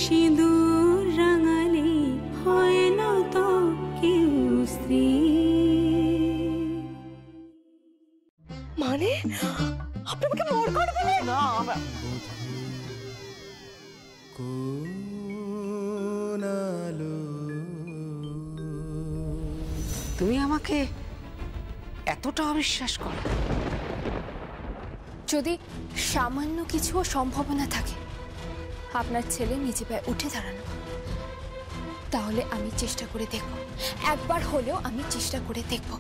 সিঁদুর রাঙালে হয় না তো কেউ স্ত্রী। মানে আপনি আমাকে মোর করে দিলেন? না তুমি আমাকে এতটা অবিশ্বাস করো? যদি সামান্য কিছুও সম্ভাবনা থাকে আপনার ছেলে নিজে পায়ে উঠে দাঁড়ানো, তাহলে আমি চেষ্টা করে দেখব, একবার হলেও আমি চেষ্টা করে দেখব।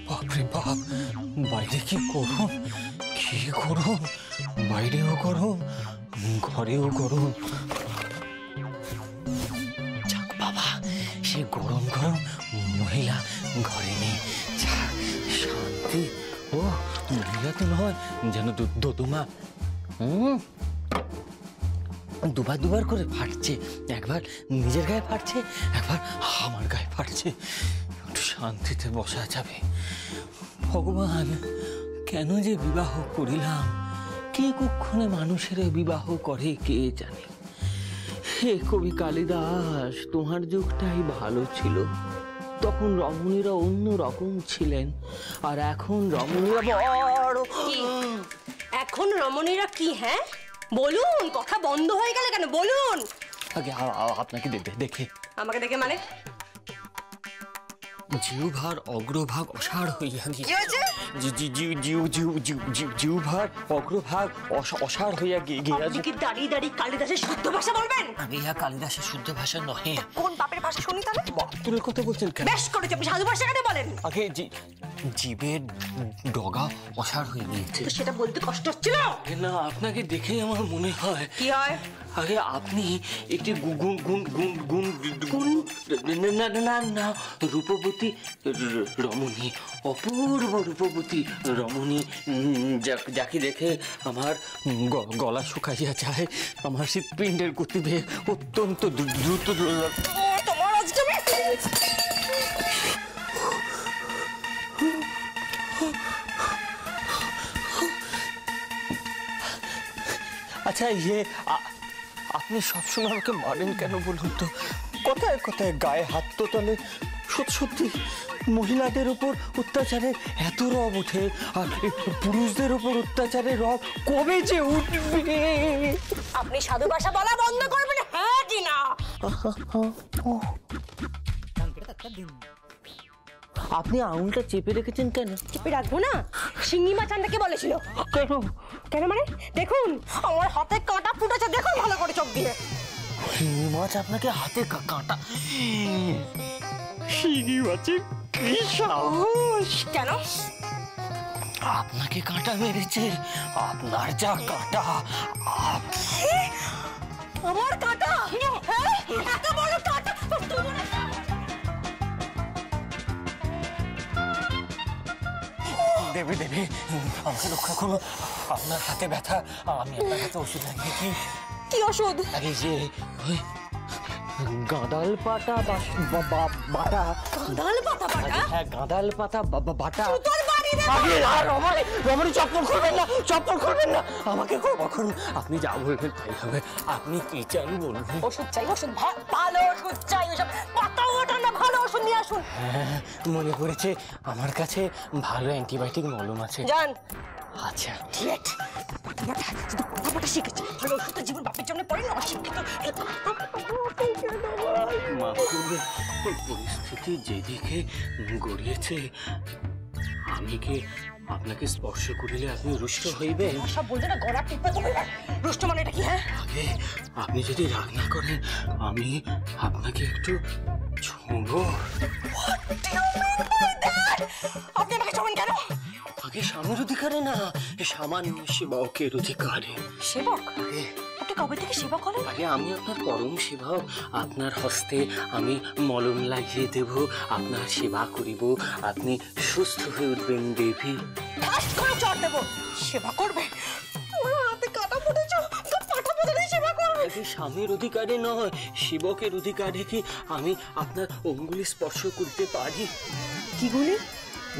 বাপরে বাপ, বাইরে কি গরম, কি গরম, বাইরেও গরম, ঘরেও গরম। যাক বাবা, সে গরম গরম মহিলা ঘরে নেই, শান্তি। ও মহিলা তো নয়, যেন দোদুমা দুবার দুবার করে ফাটছে, একবার নিজের গায়ে ফাটছে, একবার আমার গায়ে ফাটছে। একটু শান্তিতে বসা যাবে। ভগবান, কেন যে বিবাহ করিলাম? কে কুক্ষণে মানুষের বিবাহ করে কে জানে। হে কবি কালিদাস, তোমার যুগটাই ভালো ছিল, তখন রমণীরা অন্য রকম ছিলেন, আর এখন রমণীরা বড়। এখন রমণীরা কি? হ্যাঁ বলুন, কথা বন্ধ হয়ে গেলে কেন? বলুন। আগে আপনাকে দেখে। আমাকে দেখে মানে? জিহ্বার অগ্রভাগ অসাড় হইয়া গিয়েছে। জিহ্বার অগ্রভাগ অসাড় হইয়া গিয়াছে। কি দাঁড়িয়ে দাঁড়িয়ে কালিদাসের শুদ্ধ ভাষা বলবেন? আরে ইহা কালিদাসের শুদ্ধ ভাষা নহে। কোন বাপের ভাষা শুনি তাহলে? বাপের কথা বলছেন কেন? বেশ করেছে, আপনি সাধু ভাষা কেন বলেন? আগে জীবের ডগা অসাড় হয়ে গিয়েছে। তো সেটা বলতে কষ্ট হচ্ছিল না? আপনাকে দেখেই আমার মনে হয়। কি হয়? আরে আপনি একটি না রূপবতী রমণী, অপূর্ব রূপবতী রমণী, যাকে দেখে আমার গলা শুকাইয়া যায়, আমার হৃৎপিণ্ডের গতিবেগ অত্যন্ত দ্রুত। তোমার আজকে আচ্ছা, আপনি সবসময় আমাকে মারেন কেন বলুন তো? কথায় কথায় গায়ে হাত তো তোলে। সত্যি মহিলাদের উপর অত্যাচারের এত রব ওঠে, আর পুরুষদের উপর অত্যাচারের রব কবে যে উঠবে? আপনি সাধু ভাষা বলা বন্ধ করবেন, হ্যাঁ কি না? আপনি আঙুলটা চেপে রেখেছেন কেন? চেপে রাখবো না? শিঙি মাছ আনতে কে বলেছিল? কেন? কেন মানে? দেখুন আমার হাতে কাঁটা ফুটেছে, দেখুন ভালো করে চোখ দিয়ে। শিঙি মাছ আপনাকে হাতে কাঁটা? শিঙি মাছের কি সাহস! কেন? আপনাকে কাঁটা মেরেছে, আপনার যা কাঁটা। আমার কাঁটা? হ্যাঁ, এত বড় কাঁটা দেবে দেবে, আমাকে রক্ষা করো, আপনার হাতে ব্যথা, আমি আপনার হাতে ওষুধ লাগিয়েছি। কি ওষুধ? আরে যে ওই গাঁদাল পাতা বাটা। গাঁদাল পাতা বাটা? হ্যাঁ, গাঁদাল পাতা বাটা। তোর বাড়ি রমণী চপ্পল খুলবেন না, চপ্পল খুলবেন না, আমাকে ক্ষমা করুন। আপনি যা বলবেন তাই হবে। আপনি কি চান বলুন? ওষুধ চাই, ওষুধ, ভালো ওষুধ চাই। ওসব পাতা ওঠা না, ভালো ওষুধ নিয়ে আসুন। হ্যাঁ, মনে পড়েছে, আমার কাছে ভালো অ্যান্টিবায়োটিক মলম আছে। যান। আচ্ছা ঠিক। কথা শিখেছি, ভালো ওষুধ জীবন বাপের জন্য পড়ে না, অশিক্ষিত। পরিস্থিতি যেদিকে গড়িয়েছে, আমি কি আপনাকে স্পর্শ করিলে আপনি রুষ্ট হইবেন? সব বলতে না, গলা টিপে দেবে। রুষ্ট মানে এটা কি? হ্যাঁ, আগে আপনি যদি রাগ না করেন, আমি আপনাকে একটু ছোঁবো। আপনি আমাকে ছোঁবেন কেন? আগে স্বামীর অধিকারে না, সামান্য সেবকের অধিকারে। সেবক? আপনি কবে থেকে সেবক হলেন? আগে আমি আপনার পরম সেবক। আপনার হস্তে আমি মলম লাগিয়ে দেব, আপনার সেবা করিব, আপনি সুস্থ হয়ে উঠবেন দেবী। ফাস্ট করে চড় দেব। সেবা করবে? হাতে কাটা ফুটেছে, কাটা ফুটে সেবা করবে? স্বামীর অধিকারে নয়, সেবকের অধিকারে কি আমি আপনার অঙ্গুলি স্পর্শ করতে পারি? কি গুলি?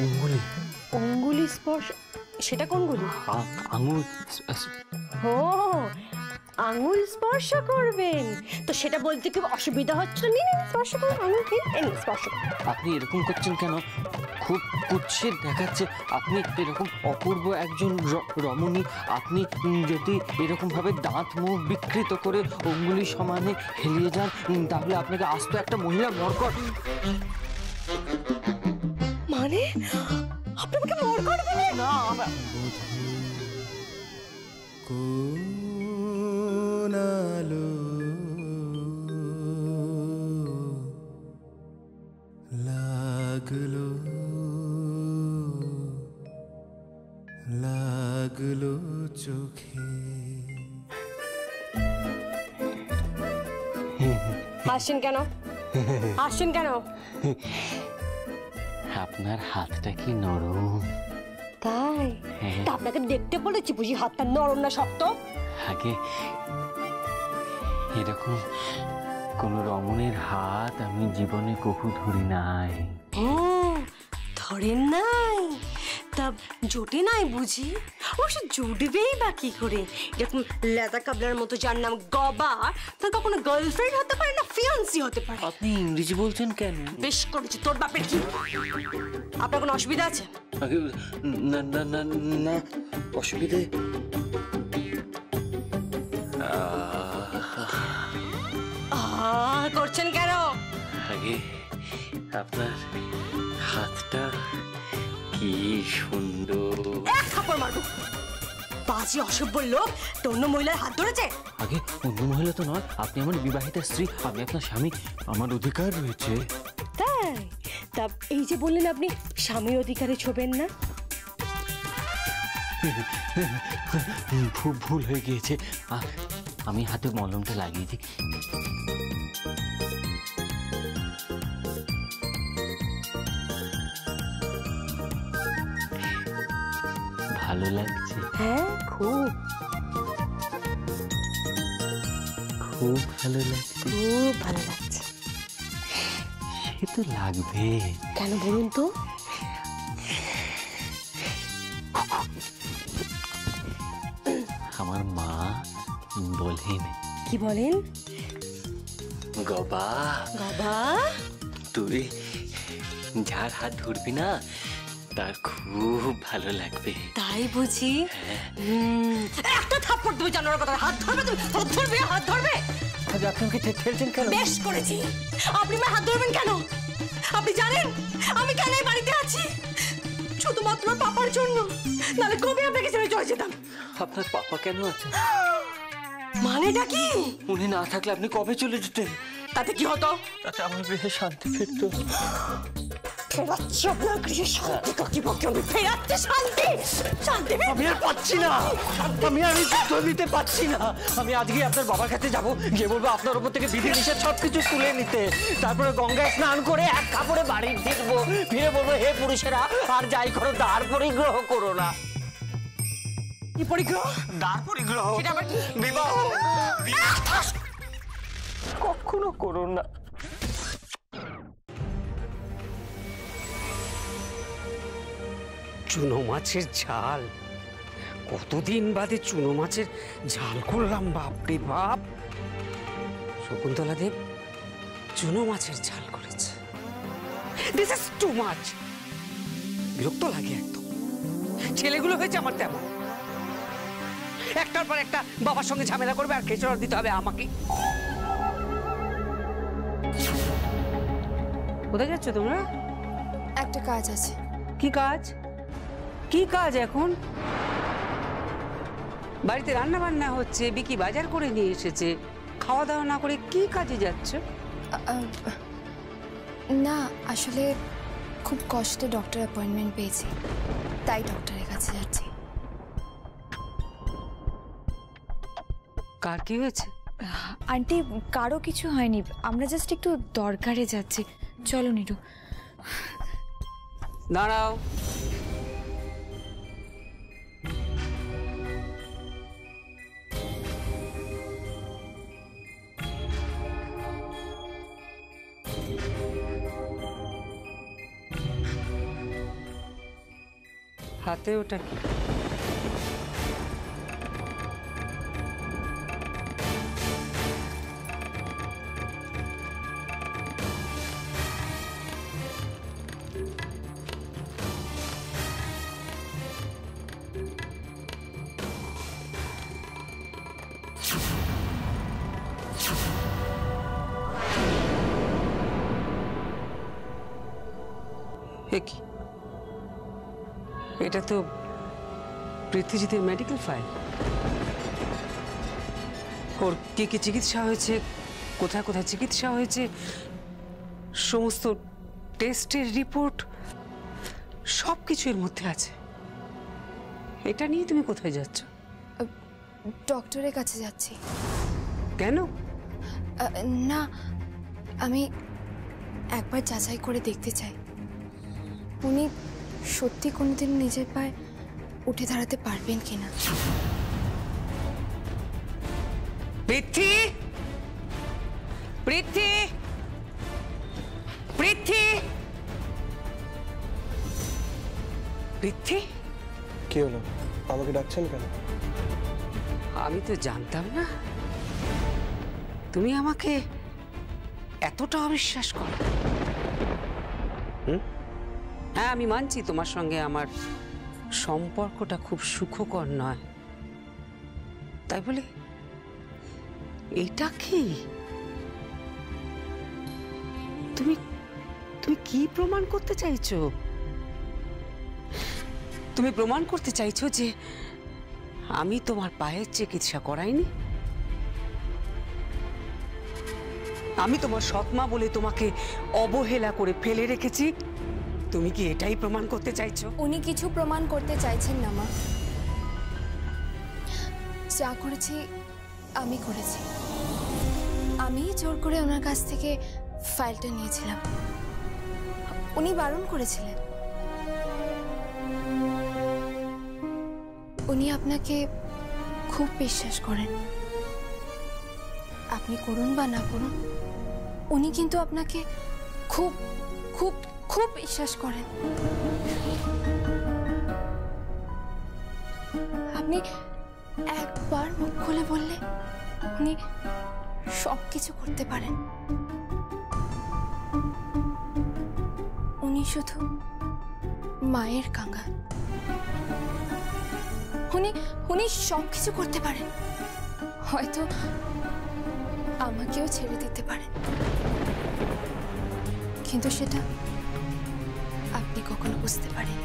অঙ্গুলি। অঙ্গুলি স্পর্শ? সেটা কোনগুলি? আঙুল ও, আঙুল স্পর্শ করবেন, তো সেটা বলতে কি অসুবিধা হচ্ছে? নিন স্পর্শ করুন, আঙুল নিন, স্পর্শ করুন। আপনি এরকম করছেন কেন? খুব কুৎসিত দেখাচ্ছে। আপনি এরকম অপূর্ব একজন রমণী, আপনি যদি এরকম ভাবে দাঁত মুখ বিকৃত করে অঙ্গুলি সমানে হেলিয়ে যান, তাহলে আপনাকে আস্ত একটা মহিলা মরকট। মানে আপনি আমাকে মরকট বলেন? না, কোনালো লাগলো লাগলো চোখে। হাসছেন কেন? হাসছেন কেন? আপনার হাতটা কি নরম। তাই? তা আপনাকে দেখতে বলেছি বুঝি হাতটা নরম না শক্ত? আগে এরকম কোন রমণীর হাত আমি জীবনে কখু ধরি নাই। ধরেন নাই? তা জোটে নাই বুঝি? অবশ্য জুটবেই বা কি করে? এরকম লেদা কাবলার মতো যার নাম গবার, তার কখনো গার্লফ্রেন্ড হতে পারে না ফিয়ান্সি হতে পারে। আপনি ইংরেজি বলছেন কেন? বেশ করেছি, তোর বাপের কি? আপনার কোনো অসুবিধা আছে? আগে না না না না, অসুবিধে করছেন কেন? আগে আপনার হাতটা কি সুন্দর। এক থাপ্পড় মারবো। বাজে অসভ্য লোক, তো অন্য মহিলার হাত ধরেছে? আগে অন্য মহিলা তো নয়, আপনি আমার বিবাহিতা স্ত্রী, আমি আপনার স্বামী, আমার অধিকার রয়েছে। তাই? তা এই যে বললেন আপনি স্বামীর অধিকারে ছোবেন না? ভুল হয়ে গিয়েছে। আমি হাতে মলমটা লাগিয়ে দিই। ভালো লাগছে? হ্যাঁ, খুব খুব ভালো লাগছে। খুব ভালো লাগছে। সে তো লাগবে। কেন বলুন তো? আমার মা বলেন। কি বলেন? গবা বাবা, তুই যার হাত ধরবি না তার খুব ভালো লাগবে। তাই বুঝি? একটা থাপ্পড় দেবে জানোয়ার কথা। হাত ধরবে তুমি? হাত ধরবে? হাত ধরবে? আজ আপনাকে ঠেলছেন কেন? বেশ করেছি। আপনি আমার হাত ধরবেন কেন? আপনি জানেন আমি কেন এই বাড়িতে আছি? শুধুমাত্র পাপার জন্য, নাহলে কবে আপনাকে ছেড়ে চলে যেতাম। আপনার পাপা কেন আছে? মানেটা কি? উনি না থাকলে আপনি কবে চলে যেতেন? তাতে কি হতো? তাতে আমার গৃহে শান্তি ফিরতো। ফেরাচ্ছি আপনার গৃহে শান্তি। কাকি পক্ষে আমি ফেরাচ্ছি শান্তি। শান্তি আমি আর পাচ্ছি না, আমি আর যুদ্ধ দিতে পারছি না। আমি আজকে আপনার বাবার কাছে যাব, গিয়ে বলবো আপনার উপর থেকে বিধি নিষেধ সবকিছু তুলে নিতে। তারপরে গঙ্গায় স্নান করে এক কাপড়ে বাড়ি ফিরবো। ফিরে বলবো, হে পুরুষেরা, আর যাই করো দ্বার পরিগ্রহ করো না। কি পরিগ্রহ? দ্বার পরিগ্রহ। সেটা আবার কি? বিবাহ কখনো করো না। চুনো মাছের ঝাল, কতদিন বাদে চুনো মাছের ঝাল করলাম। বাপরে বাপ, শকুন্তলা দেব চুনো মাছের ঝাল করেছে। This is too much. বিরক্ত লাগে একদম। ছেলেগুলো হয়েছে আমার তেমন, একটার পর একটা বাবার সঙ্গে ঝামেলা করবে আর খেচড় দিতে হবে আমাকে। কোথায় যাচ্ছ তোমরা? একটা কাজ আছে। কি কাজ? কি কাজ এখন? বাড়িতে রান্না বান্না হচ্ছে, বিকি বাজার করে নিয়ে এসেছে, খাওয়া দাওয়া না করে কি কাজে যাচ্ছ? না, আসলে খুব কষ্টে ডক্টর অ্যাপয়েন্টমেন্ট পেয়েছি, তাই ডক্টরের কাছে যাচ্ছি। কার কি হয়েছে? আন্টি, কারো কিছু হয়নি, আমরা জাস্ট একটু দরকারে যাচ্ছি। চলো নিরু। দাঁড়াও। হাতে ওটা কি? এটা তো পৃথ্বীজিতের মেডিকেল ফাইল। ওর কি কি চিকিৎসা হয়েছে, কোথায় কোথায় চিকিৎসা হয়েছে, সমস্ত টেস্টের রিপোর্ট সব কিছু এর মধ্যে আছে। এটা নিয়ে তুমি কোথায় যাচ্ছ? ডক্টরের কাছে যাচ্ছি। কেন? না, আমি একবার যাচাই করে দেখতে চাই উনি সত্যি কোনোদিন নিজের পায়ে উঠে দাঁড়াতে পারবেন কিনা। পৃথ্বী, পৃথ্বী, পৃথ্বী, পৃথ্বী। কি হলো, আমাকে ডাকছেন কেন? আমি তো জানতাম না তুমি আমাকে এতটা অবিশ্বাস করো। হ্যাঁ, আমি মানছি তোমার সঙ্গে আমার সম্পর্কটা খুব সুখকর নয়, তাই বলে এটা কি তুমি তুমি কি প্রমাণ করতে চাইছো? তুমি প্রমাণ করতে চাইছো যে আমি তোমার পায়ের চিকিৎসা করাইনি? আমি তোমার সৎমা বলে তোমাকে অবহেলা করে ফেলে রেখেছি? তুমি কি এটাই প্রমাণ করতে চাইছো? উনি কিছু প্রমাণ করতে চাইছেন না মা। যা করেছি আমি করেছি। আমি জোর করে ওনার কাছ থেকে ফাইলটা নিয়েছিলাম। উনি বারণ করেছিলেন। উনি আপনাকে খুব বিশ্বাস করেন। আপনি করুন বা না করুন, উনি কিন্তু আপনাকে খুব খুব খুব বিশ্বাস করেন। আপনি একবার মুখ খুলে বললে উনি সবকিছু করতে পারেন। উনি শুধু মায়ের কাঙ্গাল। উনি সবকিছু করতে পারেন। হয়তো আমাকেও ছেড়ে দিতে পারেন, কিন্তু সেটা আপনি কখনো বুঝতে পারেন।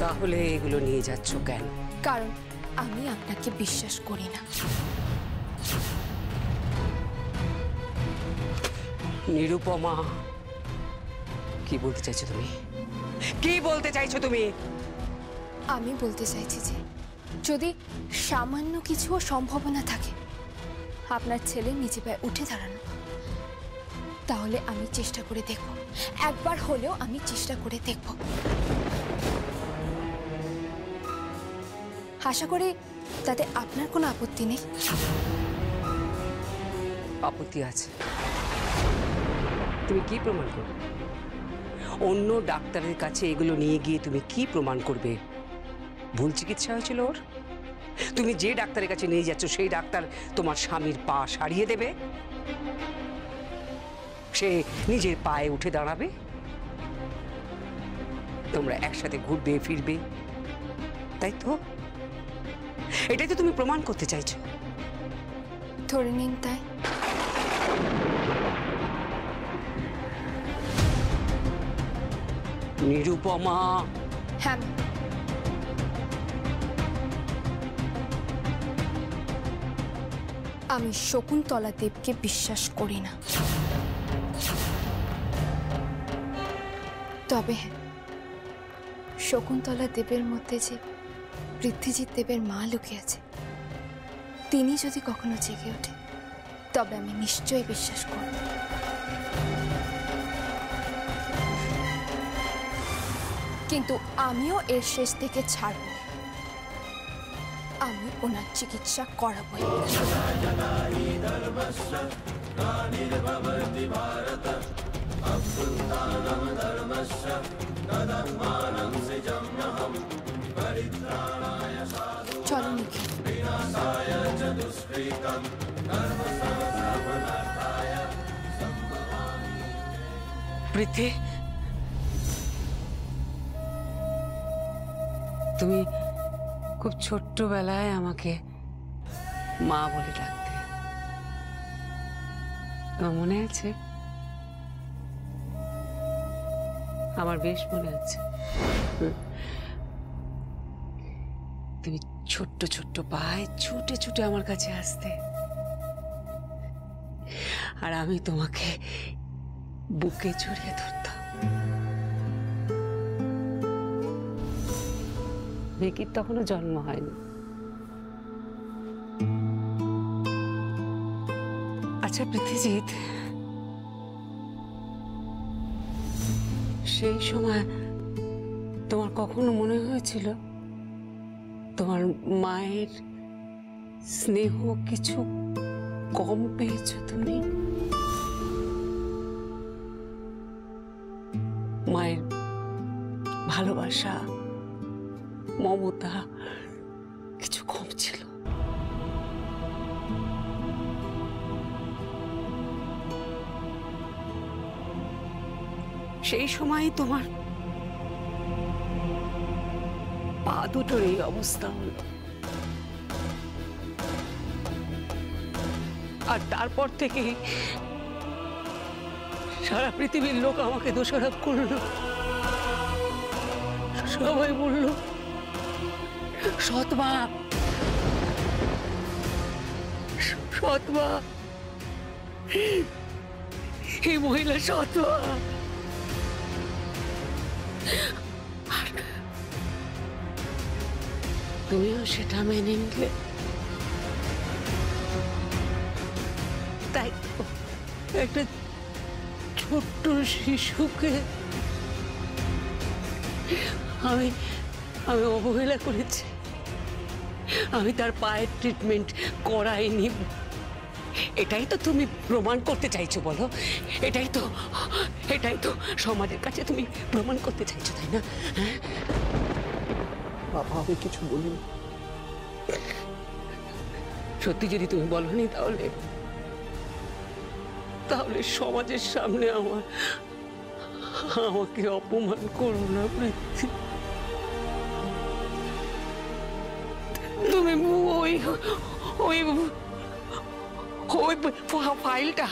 তাহলে এগুলো নিয়ে যাচ্ছ কেন? কারণ আমি আপনাকে বিশ্বাস করি না। নিরুপমা, কি বলতে চাইছো তুমি? কি বলতে চাইছো তুমি? আমি বলতে চাইছি যে যদি সামান্য কিছুও সম্ভাবনা থাকে আপনার ছেলে নিজে পায়ে উঠে দাঁড়ানো, তাহলে আমি চেষ্টা করে দেখব। একবার হলেও আমি চেষ্টা করে দেখব। আশা করি তাতে আপনার কোনো আপত্তি নেই। আপত্তি আছে। তুমি কি প্রমাণ করবে? অন্য ডাক্তারের কাছে এগুলো নিয়ে গিয়ে তুমি কি প্রমাণ করবে? ভুল চিকিৎসা হয়েছিল ওর? তুমি যে ডাক্তারের কাছে নিয়ে যাচ্ছ সেই ডাক্তার তোমার স্বামীর পা সারিয়ে দেবে? সে নিজের পায়ে উঠে দাঁড়াবে? তোমরা একসাথে ঘুরবে ফিরবে, তাই তো? এটাই তো তুমি প্রমাণ করতে চাইছো। ধরে নিন তাই। নিরুপমা, হ্যাঁ, আমি শকুন্তলা দেবকে বিশ্বাস করি না। তবে হ্যাঁ, শকুন্তলা দেবের মধ্যে যে পৃথ্বীজিৎ দেবের মা লুকিয়ে আছে, তিনি যদি কখনো জেগে ওঠে তবে আমি নিশ্চয়ই বিশ্বাস করব। কিন্তু আমিও এর শেষ থেকে ছাড়ব। আমি ওনার চিকিৎসা করাবই। চলো নিখিল। পৃথ্বী, তুমি খুব ছোট্টবেলায় আমাকে মা বলে ডাকতে, তোমার মনে আছে? আমার বেশ মনে আছে। তুমি ছোট্ট ছোট্ট পায়ে ছুটে ছুটে আমার কাছে আসতে, আর আমি তোমাকে বুকে জড়িয়ে ধরতাম। ভিকির তখনও জন্ম হয়নি। আচ্ছা পৃথ্বীজিৎ, সেই সময় তোমার কখনো মনে হয়েছিল তোমার মায়ের স্নেহ কিছু কম পেয়েছো তুমি? মায়ের ভালোবাসা, মমতা কিছু কম ছিল? সেই সময় তোমার পা দুটোর এই অবস্থা হলো, আর তারপর থেকে সারা পৃথিবীর লোক আমাকে দোষারোপ করলো। সবাই বলল সৎমা, সৎমা, এই মহিলা সৎমা। তুমিও সেটা মেনে নিলে, তাই একটা ছোট্ট শিশুকে আমি অবহেলা করেছি। আমি তার পায়ের ট্রিটমেন্ট করাইনি। এটাই তো তুমি প্রমাণ করতে চাইছো, বলো? এটাই তো সমাজের কাছে তুমি প্রমাণ করতে চাইছো, তাই না? হ্যাঁ বাবা, আমি কিছু বলিনি। সত্যি যদি তুমি বলনি, তাহলে সমাজের সামনে আমাকে অপমান করো না পৃথ্বী। তুমি ওই ফাইলটা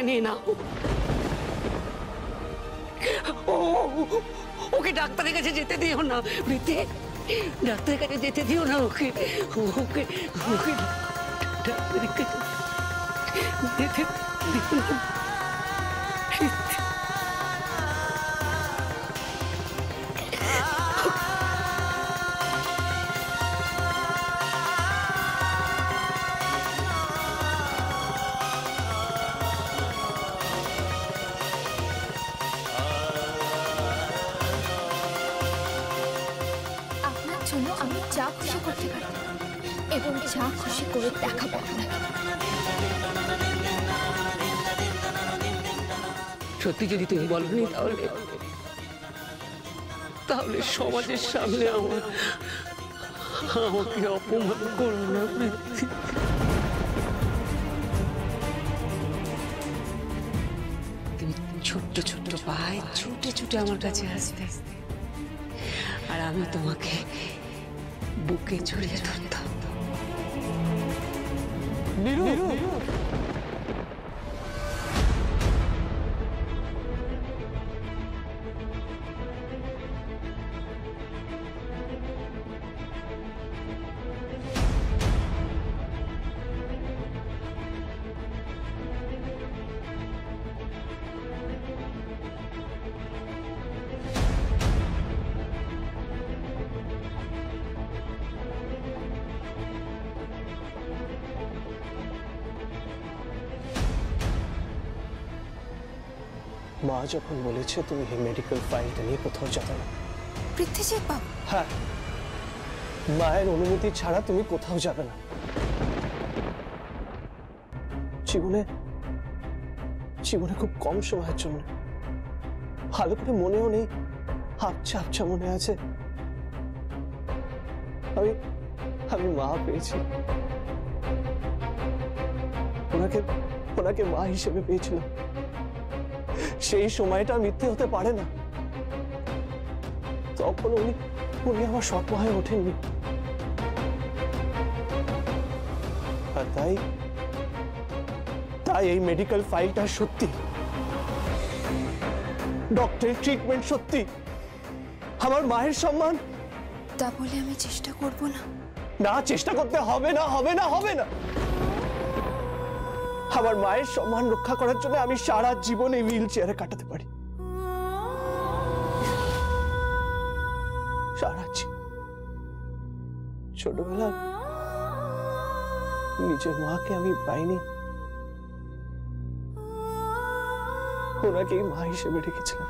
নিয়ে নাও। ওকে ডাক্তারের কাছে যেতে দিও না পৃথ্বী, ডাক্তারের কাছে যেতে দিও না ওকে। ডাক্তারের কাছে যেতে দিও না। আপনার জন্য আমি যা খুশি করতে পারি এবং যা খুশি করে দেখাবো আপনাকে। সত্যি যদি তুমি বলনি, তাহলে সমাজের সামনে আমাকে অপমান করো না পৃথ্বী। তুমি ছোট্ট ছোট্ট পায়ে ছুটে ছুটে আমার কাছে আসতে, আর আমি তোমাকে বুকে জড়িয়ে ধরতাম। মা যখন বলেছে তুমি এই মেডিকেল ফাইলটা নিয়ে কোথাও যাবে না। পৃথ্বীজিৎ বাবু, হ্যাঁ, মায়ের অনুমতি ছাড়া তুমি কোথাও যাবে না। জীবনে খুব কম সময়ের জন্য, ভালো করে মনেও নেই, আবছা আবছা মনে আছে, আমি মা পেয়েছি। ওনাকে মা হিসেবে পেয়েছিলাম। সেই সময়টা মিথ্যে হতে পারে না। তখন উনি আমার সৎ মা হয়ে ওঠেননি, আর তাই এই মেডিকেল ফাইলটা সত্যি। ডক্টরের ট্রিটমেন্ট সত্যি, আমার মায়ের সম্মান। তা বলে আমি চেষ্টা করব না? না, চেষ্টা করতে হবে না, হবে না, হবে না। আমার মায়ের সম্মান রক্ষা করার জন্য আমি সারা জীবন এই হুইল চেয়ারে কাটাতে পারি, সারা জীবন। ছোটবেলা নিজের মাকে আমি পাইনি, ওনাকেই মা হিসেবে রেখেছিলাম।